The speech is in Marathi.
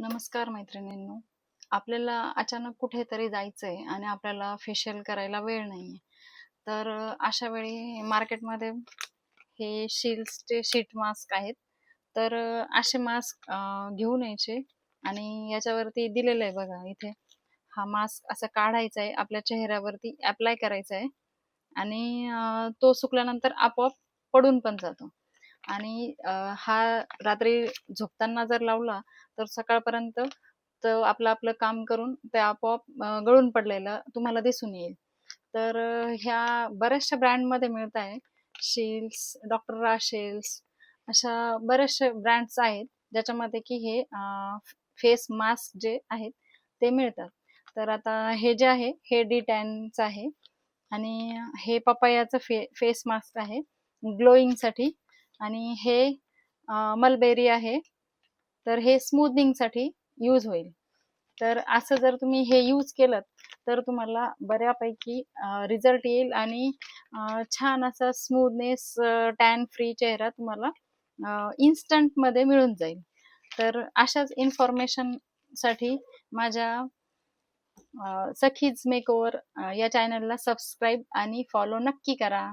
नमस्कार मैत्रिणींनो. आपल्याला अचानक कुठेतरी जायचंय आणि आपल्याला फेशियल करायला वेळ नाहीये. तर अशा वेळी मार्केटमध्ये हे शील्ड्सचे शीट मास्क आहेत. तर असे मास्क घेऊन यायचे आणि याच्यावरती दिलेलं आहे बघा इथे. हा मास्क असा काढायचा आहे, आपल्या चेहऱ्यावरती अप्लाय करायचा आहे आणि तो सुकल्यानंतर आपोआप पडून पण जातो. आणि हा रात्री झोपताना जर लावला तर सकाळपर्यंत तो आपलं आपलं काम करून ते आपोआप गळून पडलेलं तुम्हाला दिसून येईल. तर ह्या बऱ्याचशा ब्रँडमध्ये मिळत आहे. शील्ड्स, डॉक्टर राशेल्स अशा बरेचसे ब्रँड्स आहेत ज्याच्यामध्ये की हे फेस मास्क जे आहेत ते मिळतात. तर आता हे जे आहे हे D10चं आहे आणि हे पपयाचं फेस मास्क आहे ग्लोईंगसाठी आणि हे मलबेरी आहे. तर हे स्मूथनिंगसाठी यूज होईल. तर असं जर तुम्ही हे यूज केलं तर तुम्हाला बऱ्यापैकी रिझल्ट येईल आणि छान असा स्मूथनेस, टॅन फ्री चेहरा तुम्हाला इन्स्टंटमध्ये मिळून जाईल. तर अशाच इन्फॉर्मेशनसाठी माझ्या सखीज मेकओव्हर या चॅनलला सबस्क्राईब आणि फॉलो नक्की करा.